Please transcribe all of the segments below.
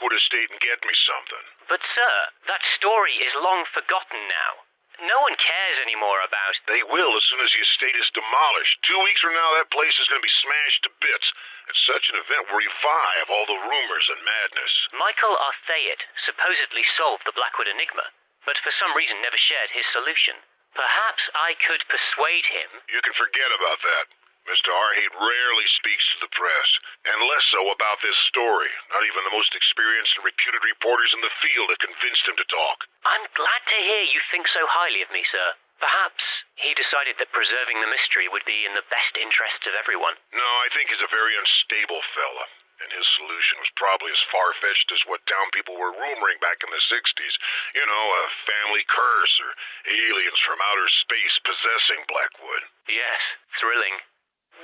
Blackwood estate and get me something. But sir, that story is long forgotten now. No one cares anymore about... They will as soon as the estate is demolished. 2 weeks from now, that place is going to be smashed to bits. And such an event will revive all the rumors and madness. Michael Arthate supposedly solved the Blackwood enigma, but for some reason never shared his solution. Perhaps I could persuade him... You can forget about that. Mr. Arthate rarely speaks to the press, and less so about this story. Not even the most experienced and reputed reporters in the field have convinced him to talk. I'm glad to hear you think so highly of me, sir. Perhaps he decided that preserving the mystery would be in the best interests of everyone. No, I think he's a very unstable fella, and his solution was probably as far-fetched as what town people were rumoring back in the 60s. You know, a family curse or aliens from outer space possessing Blackwood. Yes, thrilling.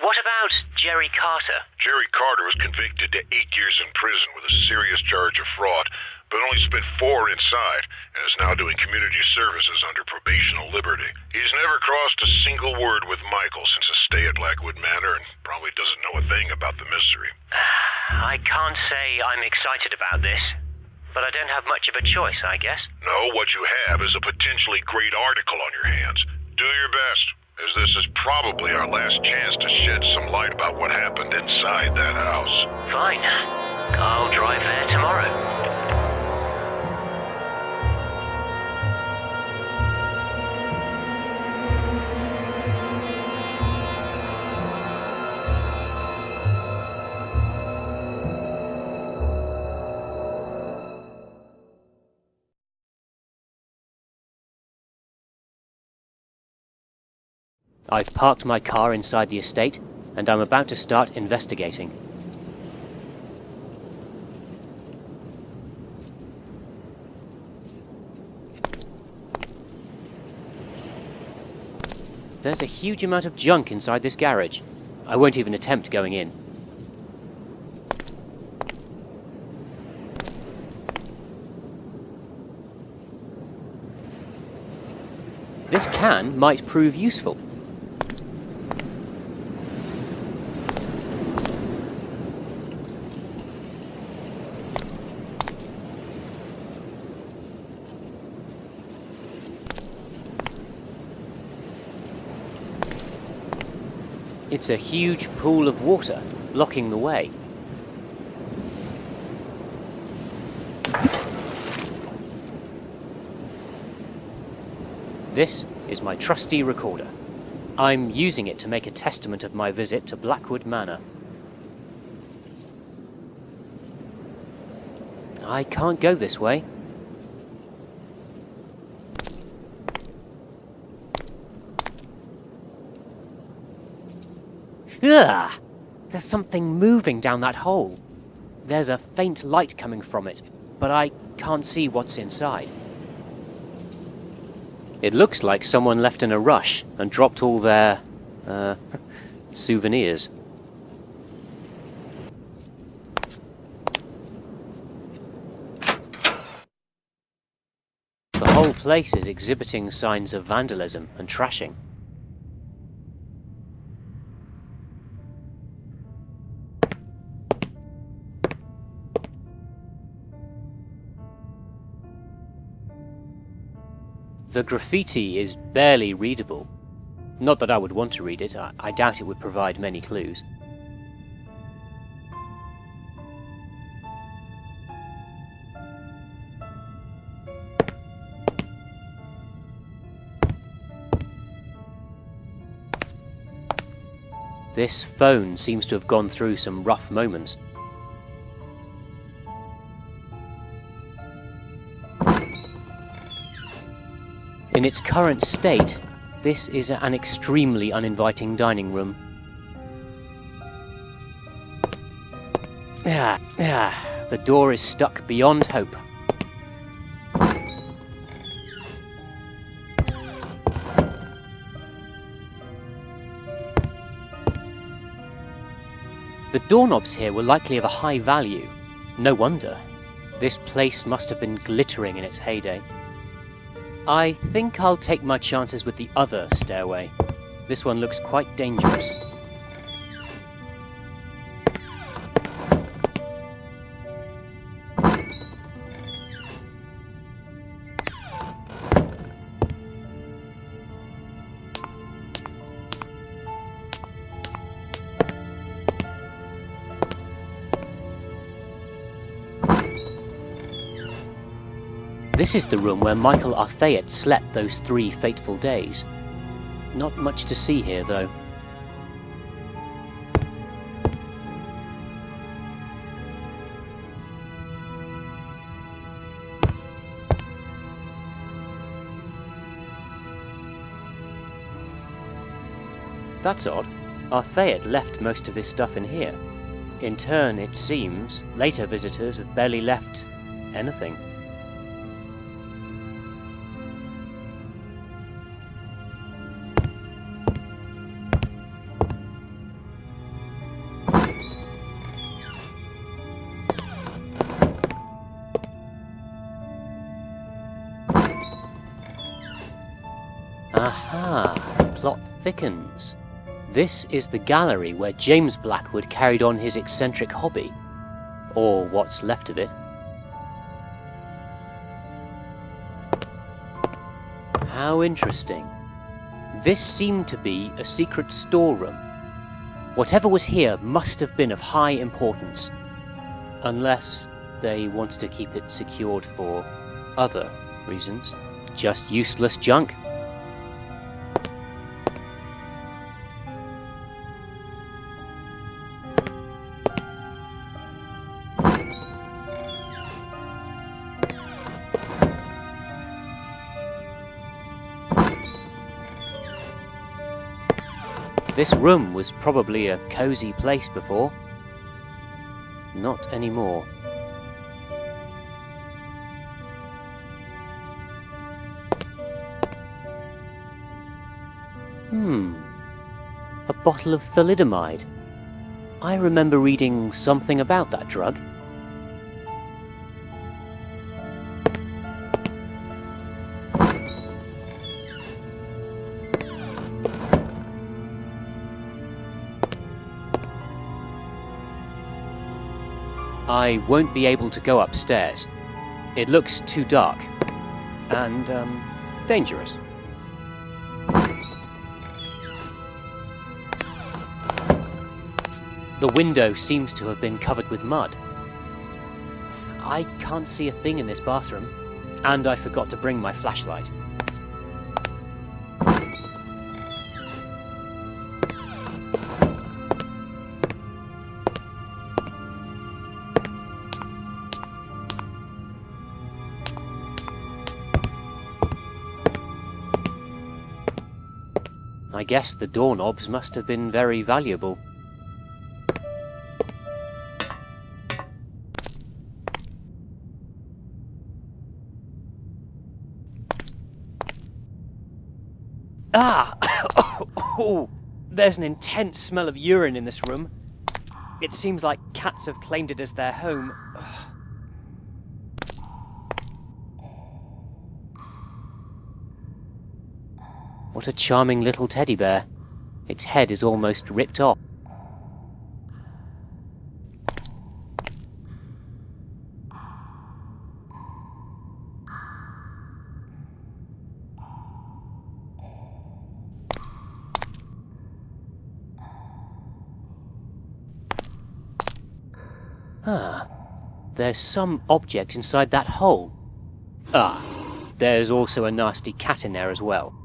What about Jerry Carter? Jerry Carter was convicted to 8 years in prison with a serious charge of fraud, but only spent 4 inside, and is now doing community services under probational liberty. He's never crossed a single word with Michael since his stay at Blackwood Manor, and probably doesn't know a thing about the mystery. I can't say I'm excited about this, but I don't have much of a choice, I guess. No, what you have is a potentially great article on your hands. Do your best, as this is probably our last chance to shed some light about what happened inside that house. Fine. I'll drive there tomorrow. I've parked my car inside the estate, and I'm about to start investigating. There's a huge amount of junk inside this garage. I won't even attempt going in. This can might prove useful. It's a huge pool of water, blocking the way. This is my trusty recorder. I'm using it to make a testament of my visit to Blackwood Manor. I can't go this way. Ugh! There's something moving down that hole. There's a faint light coming from it, but I can't see what's inside. It looks like someone left in a rush and dropped all their, souvenirs. The whole place is exhibiting signs of vandalism and trashing. The graffiti is barely readable. Not that I would want to read it, I doubt it would provide many clues. This phone seems to have gone through some rough moments. In its current state, this is an extremely uninviting dining room. The door is stuck beyond hope. The doorknobs here were likely of a high value. No wonder. This place must have been glittering in its heyday. I think I'll take my chances with the other stairway. This one looks quite dangerous. This is the room where Michael Arthate slept those 3 fateful days. Not much to see here, though. That's odd. Arthate left most of his stuff in here. In turn, it seems, later visitors have barely left anything. Aha! Plot thickens. This is the gallery where James Blackwood carried on his eccentric hobby. Or what's left of it. How interesting. This seemed to be a secret storeroom. Whatever was here must have been of high importance. Unless they wanted to keep it secured for other reasons. Just useless junk. This room was probably a cozy place before. Not anymore. A bottle of thalidomide. I remember reading something about that drug. I won't be able to go upstairs. It looks too dark. And, dangerous. The window seems to have been covered with mud. I can't see a thing in this bathroom. And I forgot to bring my flashlight. I guess the doorknobs must have been very valuable. Ah! Oh, there's an intense smell of urine in this room. It seems like cats have claimed it as their home. What a charming little teddy bear. Its head is almost ripped off. Ah, there's some object inside that hole. Ah, there's also a nasty cat in there as well.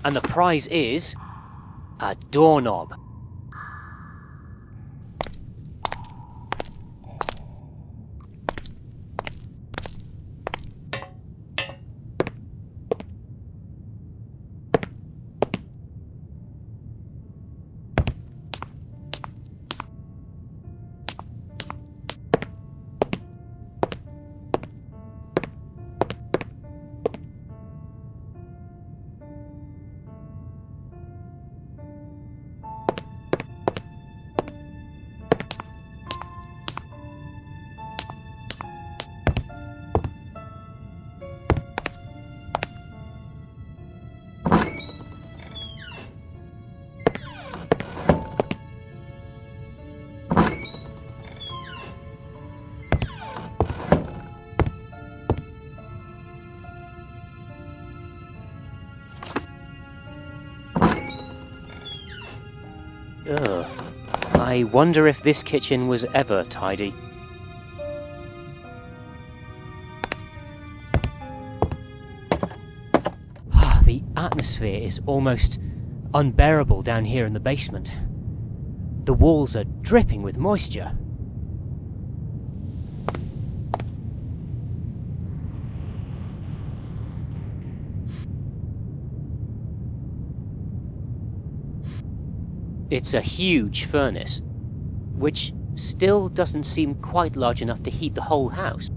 And the prize is A doorknob. Ugh. I wonder if this kitchen was ever tidy. The atmosphere is almost unbearable down here in the basement. The walls are dripping with moisture. It's a huge furnace, which still doesn't seem quite large enough to heat the whole house.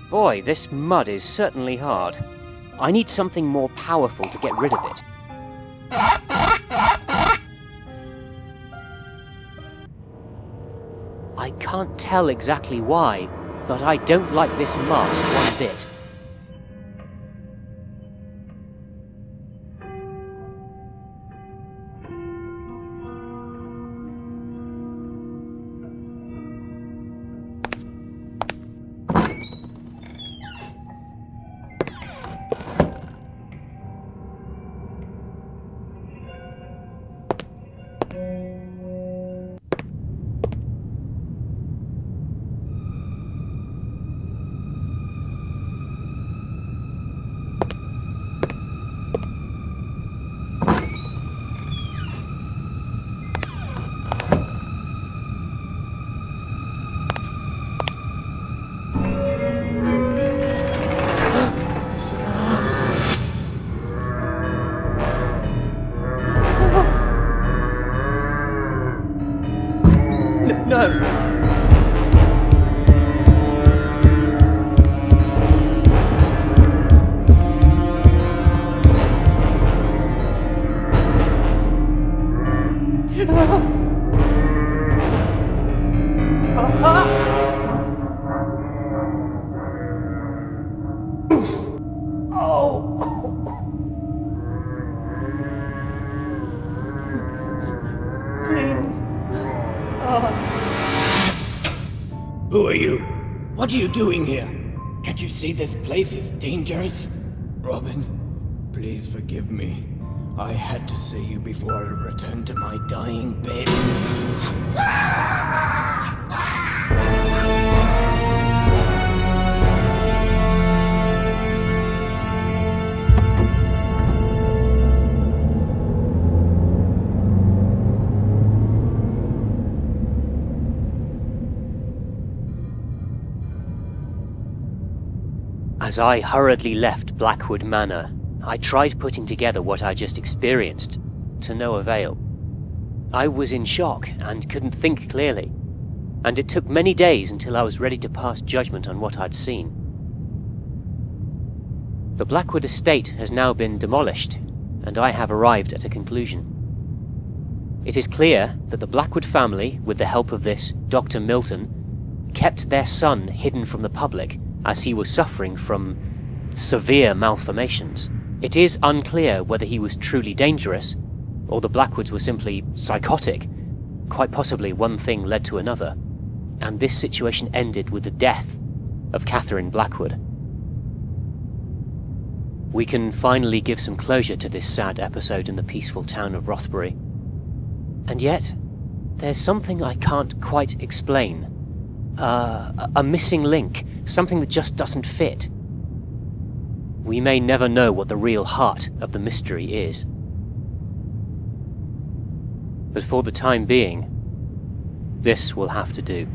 Boy, this mud is certainly hard. I need something more powerful to get rid of it. I can't tell exactly why, but I don't like this mask one bit. Who are you? What are you doing here? Can't you see this place is dangerous? Robin, please forgive me. I had to see you before I returned to my dying bed. As I hurriedly left Blackwood Manor, I tried putting together what I just experienced, to no avail. I was in shock and couldn't think clearly, and it took many days until I was ready to pass judgment on what I'd seen. The Blackwood estate has now been demolished, and I have arrived at a conclusion. It is clear that the Blackwood family, with the help of this Dr. Milton, kept their son hidden from the public as he was suffering from severe malformations. It is unclear whether he was truly dangerous, or the Blackwoods were simply psychotic. Quite possibly one thing led to another, and this situation ended with the death of Catherine Blackwood. We can finally give some closure to this sad episode in the peaceful town of Rothbury. And yet, there's something I can't quite explain. A missing link, something that just doesn't fit. We may never know what the real heart of the mystery is. But for the time being, this will have to do.